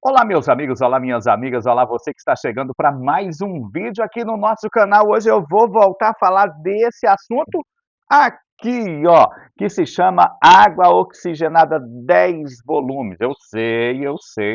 Olá, meus amigos, olá, minhas amigas, olá, você que está chegando para mais um vídeo aqui no nosso canal. Hoje eu vou voltar a falar desse assunto aqui, ó, que se chama água oxigenada 10 volumes. Eu sei,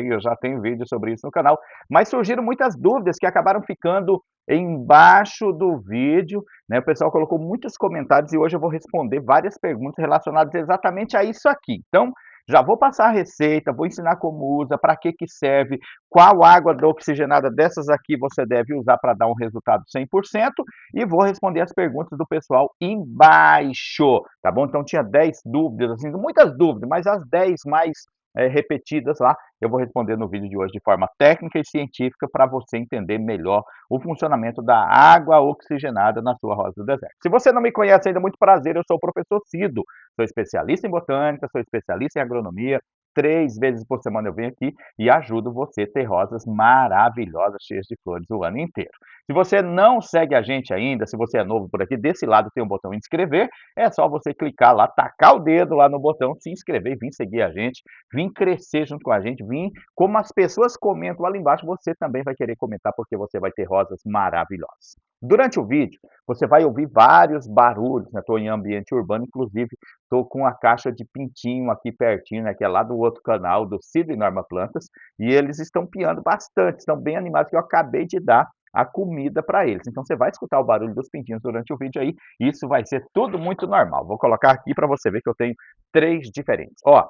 eu já tenho vídeo sobre isso no canal, mas surgiram muitas dúvidas que acabaram ficando embaixo do vídeo, né? O pessoal colocou muitos comentários e hoje eu vou responder várias perguntas relacionadas exatamente a isso aqui. Então, já vou passar a receita, vou ensinar como usa, para que que serve, qual água oxigenada dessas aqui você deve usar para dar um resultado 100% e vou responder as perguntas do pessoal embaixo, tá bom? Então tinha 10 dúvidas, assim, muitas dúvidas, mas as 10 mais repetidas lá, eu vou responder no vídeo de hoje de forma técnica e científica para você entender melhor o funcionamento da água oxigenada na sua rosa do deserto. Se você não me conhece ainda, muito prazer, eu sou o professor Cido. Sou especialista em botânica, sou especialista em agronomia. 3 vezes por semana eu venho aqui e ajudo você a ter rosas maravilhosas, cheias de flores o ano inteiro. Se você não segue a gente ainda, se você é novo por aqui, desse lado tem um botão inscrever, é só você clicar lá, tacar o dedo lá no botão, se inscrever, vir seguir a gente, vir crescer junto com a gente, vir, como as pessoas comentam lá embaixo, você também vai querer comentar, porque você vai ter rosas maravilhosas. Durante o vídeo, você vai ouvir vários barulhos, né? Estou em ambiente urbano, inclusive estou com a caixa de pintinho aqui pertinho, né? Que é lá do outro canal, do Cido e Norma Plantas, e eles estão piando bastante, estão bem animados, que eu acabei de dar a comida para eles. Então você vai escutar o barulho dos pintinhos durante o vídeo aí, e isso vai ser tudo muito normal. Vou colocar aqui para você ver que eu tenho 3 diferentes. Ó,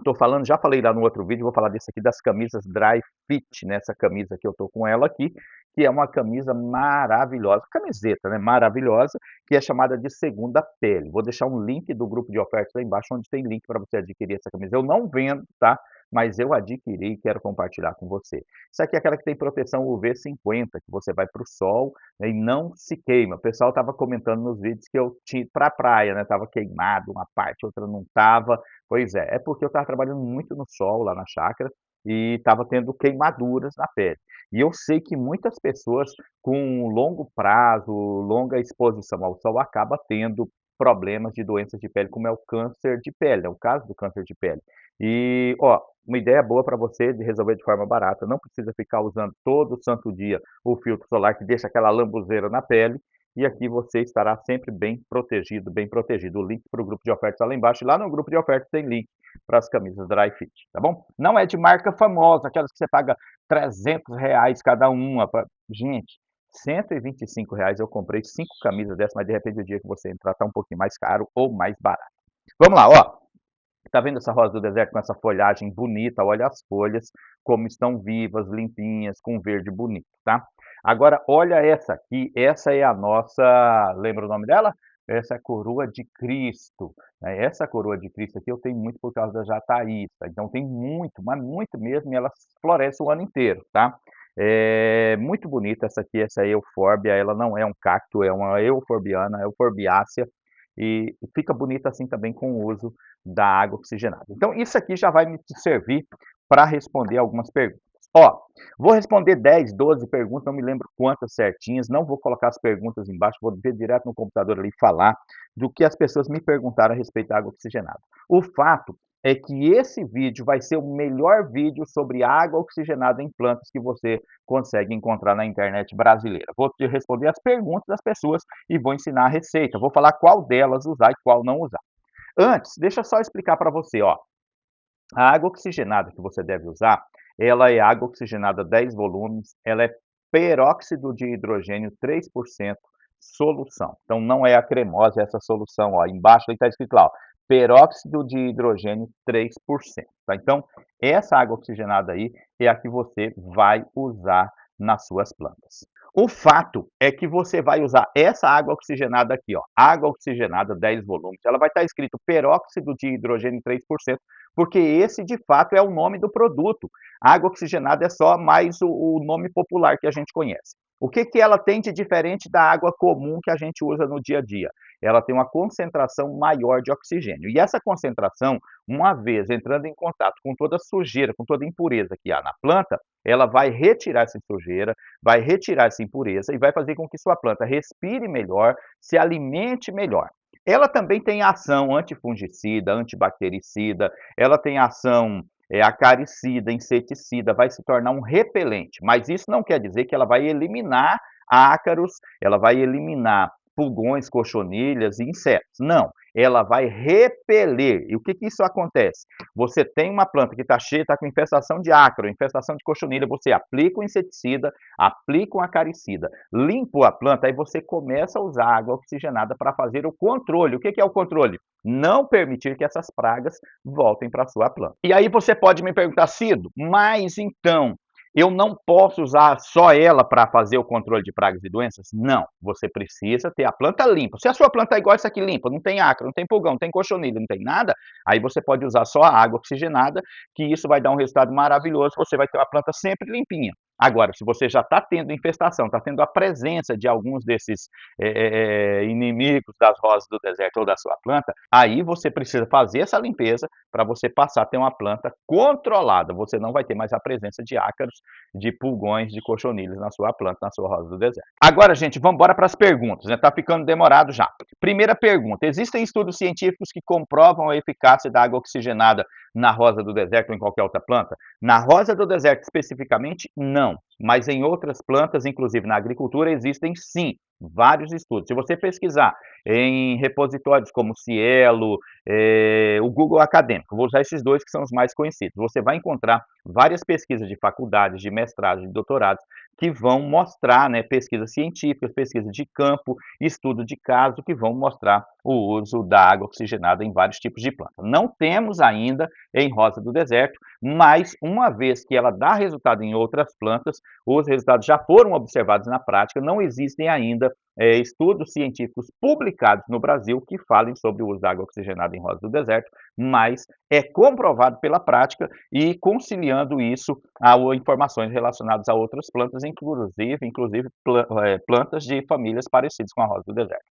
tô falando, já falei lá no outro vídeo, vou falar desse aqui das camisas Dry Fit, né, essa camisa que eu tô com ela aqui, que é uma camisa maravilhosa, camiseta, né, maravilhosa, que é chamada de segunda pele. Vou deixar um link do grupo de ofertas lá embaixo, onde tem link para você adquirir essa camisa. Eu não vendo, tá? Mas eu adquiri e quero compartilhar com você. Isso aqui é aquela que tem proteção UV 50, que você vai para o sol, né, e não se queima. O pessoal estava comentando nos vídeos que eu tinha para praia, né? Tava queimado uma parte, outra não tava. Pois é, é porque eu estava trabalhando muito no sol lá na chácara e estava tendo queimaduras na pele. E eu sei que muitas pessoas com longo prazo, longa exposição ao sol, acaba tendo problemas de doenças de pele, como é o câncer de pele, é o caso do câncer de pele. E, ó, uma ideia boa para você de resolver de forma barata, não precisa ficar usando todo santo dia o filtro solar que deixa aquela lambuzeira na pele, e aqui você estará sempre bem protegido, bem protegido. O link para o grupo de ofertas está lá embaixo, e lá no grupo de ofertas tem link para as camisas Dry Fit, tá bom? Não é de marca famosa, aquelas que você paga R$ 300 cada uma. Gente, R$ 125 eu comprei 5 camisas dessas, mas de repente o dia que você entrar tá um pouquinho mais caro ou mais barato. Vamos lá, ó. Tá vendo essa rosa do deserto com essa folhagem bonita? Olha as folhas como estão vivas, limpinhas, com verde bonito, tá? Agora olha essa aqui, essa é a nossa, lembra o nome dela? Essa é a coroa de Cristo, né? Essa coroa de Cristo aqui eu tenho muito por causa da jataísta, então tem muito, mas muito mesmo, e ela floresce o ano inteiro, tá? É muito bonita essa aqui, essa eufórbia, ela não é um cacto, é uma euforbiana, euforbiácea, e fica bonita assim também com o uso da água oxigenada. Então isso aqui já vai me servir para responder algumas perguntas. Ó, vou responder 10, 12 perguntas, não me lembro quantas certinhas, não vou colocar as perguntas embaixo, vou ver direto no computador ali falar do que as pessoas me perguntaram a respeito da água oxigenada. O fato é que esse vídeo vai ser o melhor vídeo sobre água oxigenada em plantas que você consegue encontrar na internet brasileira. Vou te responder as perguntas das pessoas e vou ensinar a receita. Vou falar qual delas usar e qual não usar. Antes, deixa eu só explicar para você, ó. A água oxigenada que você deve usar, ela é água oxigenada 10 volumes, ela é peróxido de hidrogênio 3% solução. Então não é a cremosa, é essa solução, ó, embaixo está escrito lá, ó, peróxido de hidrogênio 3%, tá? Então, essa água oxigenada aí é a que você vai usar nas suas plantas. O fato é que você vai usar essa água oxigenada aqui, ó, água oxigenada 10 volumes, ela vai estar escrito peróxido de hidrogênio 3%, porque esse de fato é o nome do produto. A água oxigenada é só mais o nome popular que a gente conhece. O que que ela tem de diferente da água comum que a gente usa no dia a dia? Ela tem uma concentração maior de oxigênio. E essa concentração, uma vez entrando em contato com toda a sujeira, com toda a impureza que há na planta, ela vai retirar essa sujeira, vai retirar essa impureza e vai fazer com que sua planta respire melhor, se alimente melhor. Ela também tem ação antifungicida, antibactericida, ela tem ação acaricida, inseticida, vai se tornar um repelente. Mas isso não quer dizer que ela vai eliminar ácaros, ela vai eliminar pulgões, cochonilhas e insetos. Não, ela vai repelir. E o que isso acontece? Você tem uma planta que está cheia, está com infestação de ácaro, infestação de cochonilha, você aplica o inseticida, aplica um acaricida, limpa a planta, aí você começa a usar água oxigenada para fazer o controle. O que é o controle? Não permitir que essas pragas voltem para a sua planta. E aí você pode me perguntar, Cido, mas então eu não posso usar só ela para fazer o controle de pragas e doenças? Não, você precisa ter a planta limpa. Se a sua planta é igual essa aqui limpa, não tem ácaro, não tem pulgão, não tem cochonilha, não tem nada, aí você pode usar só a água oxigenada, que isso vai dar um resultado maravilhoso, você vai ter uma planta sempre limpinha. Agora, se você já está tendo infestação, está tendo a presença de alguns desses inimigos das rosas do deserto ou da sua planta, aí você precisa fazer essa limpeza para você passar a ter uma planta controlada. Você não vai ter mais a presença de ácaros, de pulgões, de cochonilhas na sua planta, na sua rosa do deserto. Agora, gente, vamos embora para as perguntas, né? Tá ficando demorado já. Primeira pergunta: existem estudos científicos que comprovam a eficácia da água oxigenada na rosa do deserto ou em qualquer outra planta? Na rosa do deserto especificamente, não. Mas em outras plantas, inclusive na agricultura, existem sim vários estudos. Se você pesquisar em repositórios como Cielo, o Google Acadêmico, vou usar esses dois que são os mais conhecidos, você vai encontrar várias pesquisas de faculdades, de mestrados, de doutorados, que vão mostrar, né, pesquisas científicas, pesquisas de campo, estudo de caso, que vão mostrar o uso da água oxigenada em vários tipos de planta. Não temos ainda em rosa do deserto, mas uma vez que ela dá resultado em outras plantas, os resultados já foram observados na prática, não existem ainda estudos científicos publicados no Brasil que falem sobre o uso da água oxigenada em rosa do deserto, mas é comprovado pela prática e conciliando isso a informações relacionadas a outras plantas, inclusive plantas de famílias parecidas com a rosa do deserto.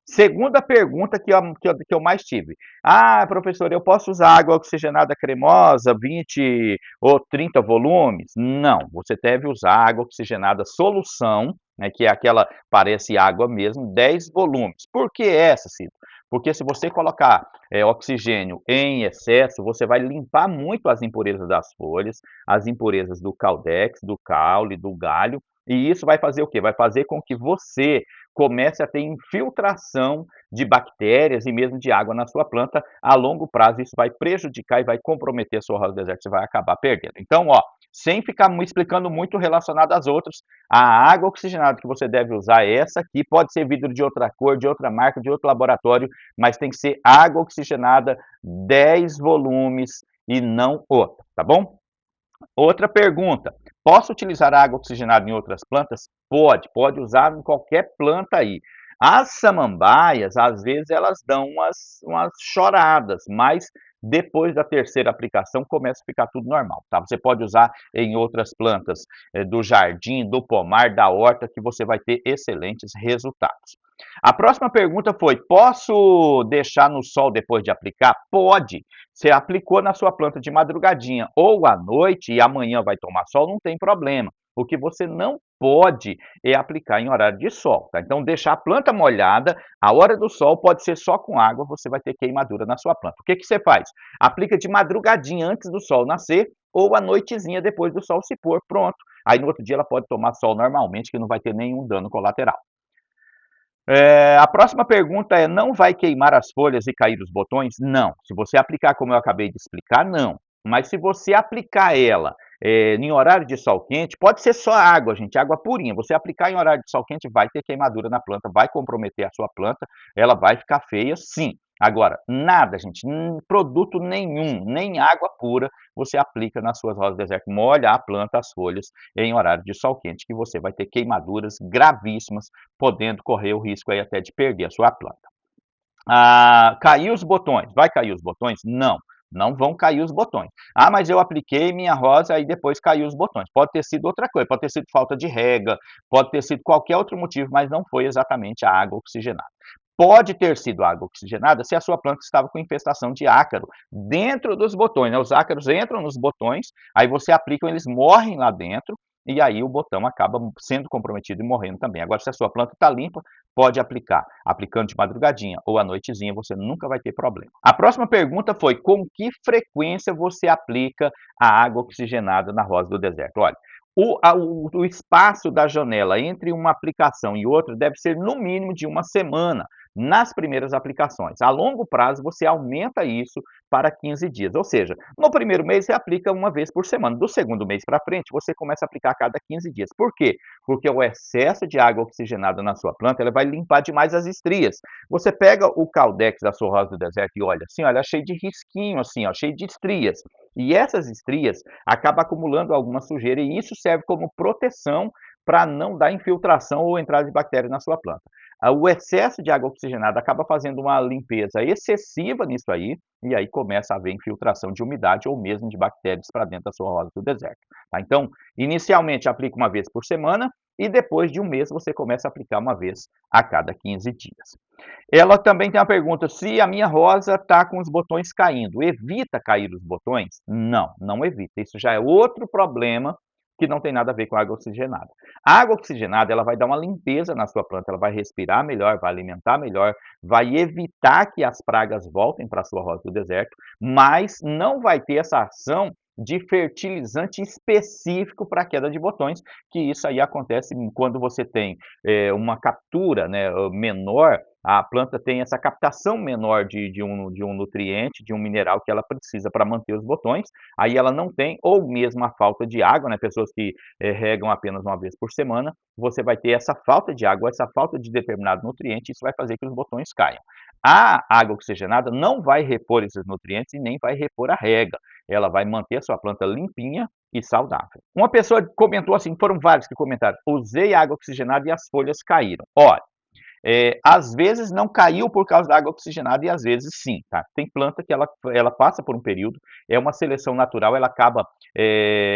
Segunda pergunta que eu mais tive. Ah, professor, eu posso usar água oxigenada cremosa, 20 ou 30 volumes? Não, você deve usar água oxigenada solução, né, que é aquela, parece água mesmo, 10 volumes. Por que essa, Cito? Porque se você colocar oxigênio em excesso, você vai limpar muito as impurezas das folhas, as impurezas do caudex, do caule, do galho, e isso vai fazer o quê? Vai fazer com que você comece a ter infiltração de bactérias e mesmo de água na sua planta. A longo prazo isso vai prejudicar e vai comprometer a sua rosa do deserto, você vai acabar perdendo. Então, ó, sem ficar me explicando muito relacionado às outras, a água oxigenada que você deve usar é essa aqui, pode ser vidro de outra cor, de outra marca, de outro laboratório, mas tem que ser água oxigenada 10 volumes e não outra, tá bom? Outra pergunta: posso utilizar água oxigenada em outras plantas? Pode usar em qualquer planta aí. As samambaias, às vezes, elas dão umas choradas, mas depois da terceira aplicação começa a ficar tudo normal, tá? Você pode usar em outras plantas do jardim, do pomar, da horta, que você vai ter excelentes resultados. A próxima pergunta foi: posso deixar no sol depois de aplicar? Pode. Você aplicou na sua planta de madrugadinha ou à noite e amanhã vai tomar sol, não tem problema. O que você não pode é aplicar em horário de sol, tá? Então, deixar a planta molhada, a hora do sol pode ser só com água, você vai ter queimadura na sua planta. O que você faz? Aplica de madrugadinha antes do sol nascer ou à noitezinha depois do sol se pôr, pronto. Aí no outro dia ela pode tomar sol normalmente, que não vai ter nenhum dano colateral. A próxima pergunta é: não vai queimar as folhas e cair os botões? Não. Se você aplicar como eu acabei de explicar, não. Mas se você aplicar ela em horário de sol quente, pode ser só água, gente, água purinha. Você aplicar em horário de sol quente, vai ter queimadura na planta, vai comprometer a sua planta, ela vai ficar feia, sim. Agora, nada, gente, produto nenhum, nem água pura, você aplica nas suas rosas do deserto. Molha a planta, as folhas, em horário de sol quente, que você vai ter queimaduras gravíssimas, podendo correr o risco aí até de perder a sua planta. Cair os botões. Vai cair os botões? Não. Não vão cair os botões. Ah, mas eu apliquei minha rosa e depois caiu os botões. Pode ter sido outra coisa, pode ter sido falta de rega, pode ter sido qualquer outro motivo, mas não foi exatamente a água oxigenada. Pode ter sido água oxigenada se a sua planta estava com infestação de ácaro dentro dos botões, né? Os ácaros entram nos botões, aí você aplica, eles morrem lá dentro, e aí o botão acaba sendo comprometido e morrendo também. Agora, se a sua planta está limpa, pode aplicar. Aplicando de madrugadinha ou à noitezinha, você nunca vai ter problema. A próxima pergunta foi: com que frequência você aplica a água oxigenada na rosa do deserto? Olha, o espaço da janela entre uma aplicação e outra deve ser no mínimo de uma semana nas primeiras aplicações. A longo prazo, você aumenta isso para 15 dias. Ou seja, no primeiro mês você aplica uma vez por semana. Do segundo mês para frente, você começa a aplicar a cada 15 dias. Por quê? Porque o excesso de água oxigenada na sua planta, ela vai limpar demais as estrias. Você pega o Caldex da sua rosa do deserto e olha assim, olha, cheio de risquinho assim, ó, cheio de estrias. E essas estrias acabam acumulando alguma sujeira e isso serve como proteção para não dar infiltração ou entrada de bactérias na sua planta. O excesso de água oxigenada acaba fazendo uma limpeza excessiva nisso aí, e aí começa a haver infiltração de umidade ou mesmo de bactérias para dentro da sua rosa do deserto. Tá? Então, inicialmente aplica uma vez por semana e depois de um mês você começa a aplicar uma vez a cada 15 dias. Ela também tem uma pergunta: se a minha rosa está com os botões caindo, evita cair os botões? Não, não evita. Isso já é outro problema que não tem nada a ver com água oxigenada. A água oxigenada, ela vai dar uma limpeza na sua planta, ela vai respirar melhor, vai alimentar melhor, vai evitar que as pragas voltem para a sua rosa do deserto, mas não vai ter essa ação de fertilizante específico para a queda de botões, que isso aí acontece quando você tem uma captura, né, menor, a planta tem essa captação menor de um nutriente, de um mineral que ela precisa para manter os botões, aí ela não tem, ou mesmo a falta de água, né, pessoas que regam apenas uma vez por semana, você vai ter essa falta de água, essa falta de determinado nutriente, isso vai fazer que os botões caiam. A água oxigenada não vai repor esses nutrientes e nem vai repor a rega, ela vai manter a sua planta limpinha e saudável. Uma pessoa comentou assim, foram vários que comentaram: usei água oxigenada e as folhas caíram. Olha, às vezes não caiu por causa da água oxigenada e às vezes sim, tá? Tem planta que ela passa por um período, é uma seleção natural, ela acaba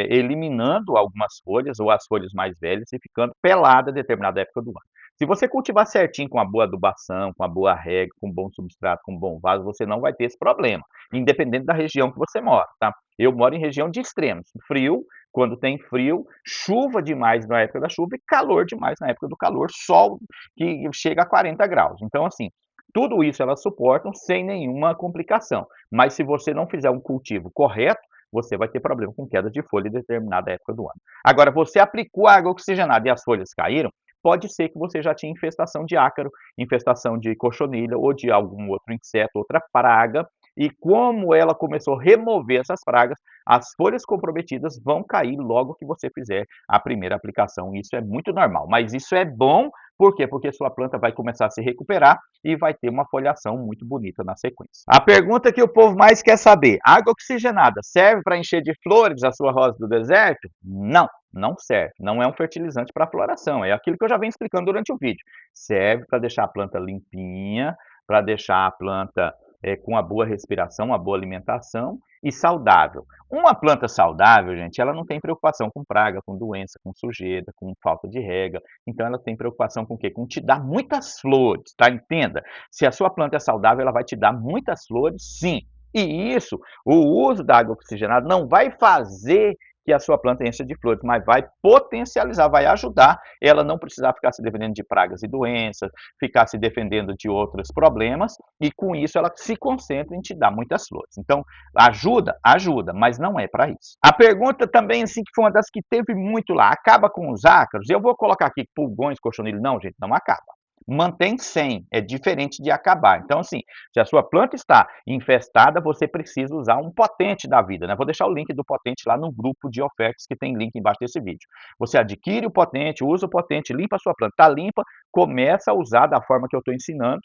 eliminando algumas folhas ou as folhas mais velhas e ficando pelada em determinada época do ano. Se você cultivar certinho com a boa adubação, com a boa rega, com um bom substrato, com um bom vaso, você não vai ter esse problema, independente da região que você mora, tá? Eu moro em região de extremos, frio, quando tem frio, chuva demais na época da chuva e calor demais na época do calor, sol que chega a 40 graus. Então, assim, tudo isso elas suportam sem nenhuma complicação. Mas se você não fizer um cultivo correto, você vai ter problema com queda de folha em determinada época do ano. Agora, você aplicou água oxigenada e as folhas caíram, pode ser que você já tinha infestação de ácaro, infestação de cochonilha ou de algum outro inseto, outra praga, e como ela começou a remover essas pragas, as folhas comprometidas vão cair logo que você fizer a primeira aplicação. Isso é muito normal, mas isso é bom, por quê? Porque sua planta vai começar a se recuperar e vai ter uma foliação muito bonita na sequência. A pergunta que o povo mais quer saber: água oxigenada serve para encher de flores a sua rosa do deserto? Não, não serve. Não é um fertilizante para floração, é aquilo que eu já venho explicando durante o vídeo. Serve para deixar a planta limpinha, para deixar a planta com uma boa respiração, uma boa alimentação e saudável. Uma planta saudável, gente, ela não tem preocupação com praga, com doença, com sujeira, com falta de rega. Então ela tem preocupação com o quê? Com te dar muitas flores, tá? Entenda. Se a sua planta é saudável, ela vai te dar muitas flores, sim. E isso, o uso da água oxigenada não vai fazer que a sua planta encha de flores, mas vai potencializar, vai ajudar ela não precisar ficar se defendendo de pragas e doenças, ficar se defendendo de outros problemas, e com isso ela se concentra em te dar muitas flores. Então, ajuda? Ajuda, mas não é para isso. A pergunta também, assim, que foi uma das que teve muito lá: acaba com os ácaros? Eu vou colocar aqui pulgões, cochonilho. Não, gente, não acaba. Mantém 100, é diferente de acabar. Então, assim, se a sua planta está infestada, você precisa usar um potente da vida, né? Vou deixar o link do potente lá no grupo de ofertas que tem link embaixo desse vídeo. Você adquire o potente, usa o potente, limpa a sua planta. Está limpa, começa a usar da forma que eu estou ensinando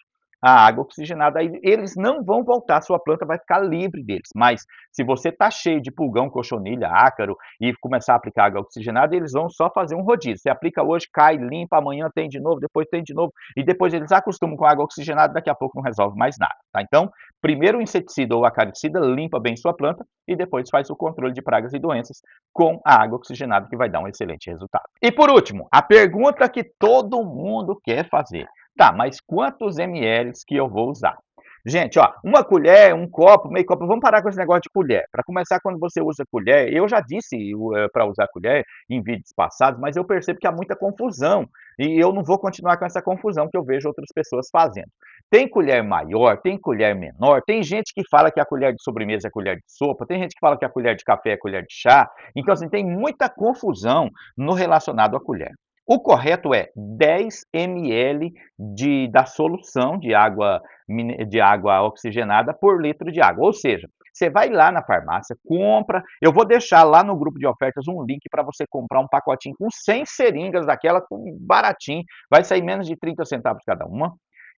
a água oxigenada, aí eles não vão voltar, a sua planta vai ficar livre deles. Mas se você está cheio de pulgão, cochonilha, ácaro e começar a aplicar água oxigenada, eles vão só fazer um rodízio. Você aplica hoje, cai, limpa, amanhã tem de novo, depois tem de novo, e depois eles acostumam com a água oxigenada, daqui a pouco não resolve mais nada. Tá? Então, primeiro o inseticida ou acaricida limpa bem sua planta e depois faz o controle de pragas e doenças com a água oxigenada, que vai dar um excelente resultado. E por último, a pergunta que todo mundo quer fazer: tá, mas quantos ml que eu vou usar? Gente, ó, uma colher, um copo, meio copo, vamos parar com esse negócio de colher. Para começar, quando você usa colher, eu já disse para usar colher em vídeos passados, mas eu percebo que há muita confusão. E eu não vou continuar com essa confusão que eu vejo outras pessoas fazendo. Tem colher maior, tem colher menor, tem gente que fala que a colher de sobremesa é colher de sopa, tem gente que fala que a colher de café é colher de chá. Então, assim, tem muita confusão no relacionado à colher. O correto é 10 ml da solução de água oxigenada por litro de água. Ou seja, você vai lá na farmácia, compra. Eu vou deixar lá no grupo de ofertas um link para você comprar um pacotinho com 100 seringas daquela, baratinho. Vai sair menos de 30 centavos cada uma.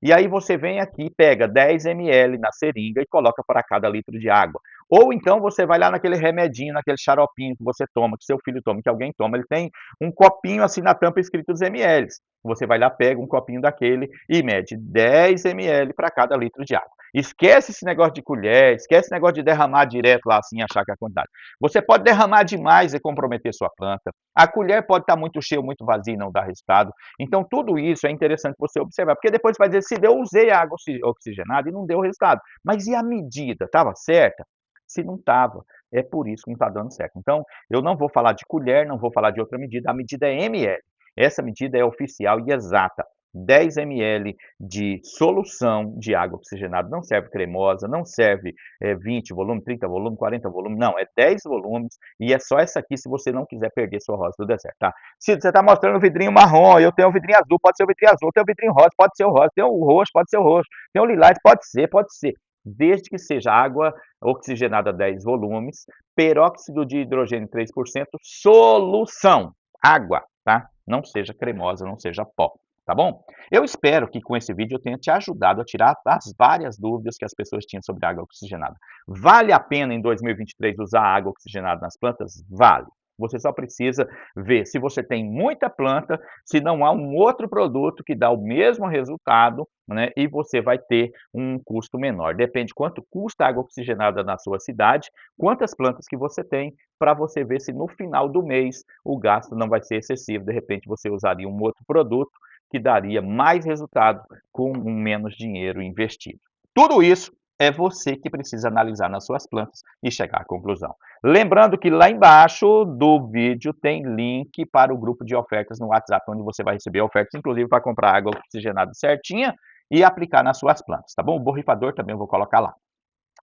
E aí você vem aqui, pega 10 ml na seringa e coloca para cada litro de água. Ou então você vai lá naquele remedinho, naquele xaropinho que você toma, que seu filho toma, que alguém toma. Ele tem um copinho assim na tampa escrito os ml. Você vai lá, pega um copinho daquele e mede 10 ml para cada litro de água. Esquece esse negócio de colher, esquece esse negócio de derramar direto lá assim, achar que é a quantidade. Você pode derramar demais e comprometer sua planta. A colher pode estar muito cheia ou muito vazia e não dar resultado. Então, tudo isso é interessante você observar, porque depois você vai dizer, se eu usei a água oxigenada e não deu resultado. Mas e a medida? Estava certa? Se não estava, é por isso que não está dando certo. Então, eu não vou falar de colher, não vou falar de outra medida, a medida é ml. Essa medida é oficial e exata. 10 ml de solução de água oxigenada, não serve cremosa, não serve 20 volumes, 30 volumes, 40 volumes, não, é 10 volumes e é só essa aqui se você não quiser perder sua rosa do deserto, tá? Se você está mostrando o vidrinho marrom, eu tenho o vidrinho azul, pode ser o vidrinho azul, tem o vidrinho rosa, pode ser o rosa, tem o roxo, pode ser o roxo, tem o lilás, pode ser, desde que seja água oxigenada 10 volumes, peróxido de hidrogênio 3%, solução, água, tá? Não seja cremosa, não seja pó, tá bom? Eu espero que com esse vídeo eu tenha te ajudado a tirar as várias dúvidas que as pessoas tinham sobre água oxigenada. Vale a pena em 2023 usar água oxigenada nas plantas? Vale. Você só precisa ver se você tem muita planta, se não há um outro produto que dá o mesmo resultado, né, e você vai ter um custo menor. Depende quanto custa a água oxigenada na sua cidade, quantas plantas que você tem, para você ver se no final do mês o gasto não vai ser excessivo. De repente você usaria um outro produto que daria mais resultado com menos dinheiro investido. Tudo isso é você que precisa analisar nas suas plantas e chegar à conclusão. Lembrando que lá embaixo do vídeo tem link para o grupo de ofertas no WhatsApp, onde você vai receber ofertas, inclusive para comprar água oxigenada certinha e aplicar nas suas plantas, tá bom? O borrifador também eu vou colocar lá.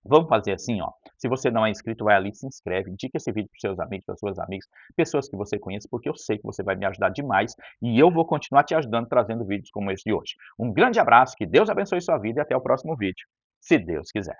Vamos fazer assim, ó. Se você não é inscrito, vai ali, se inscreve, indica esse vídeo para seus amigos, para suas amigas, pessoas que você conhece, porque eu sei que você vai me ajudar demais e eu vou continuar te ajudando trazendo vídeos como esse de hoje. Um grande abraço, que Deus abençoe sua vida e até o próximo vídeo, se Deus quiser.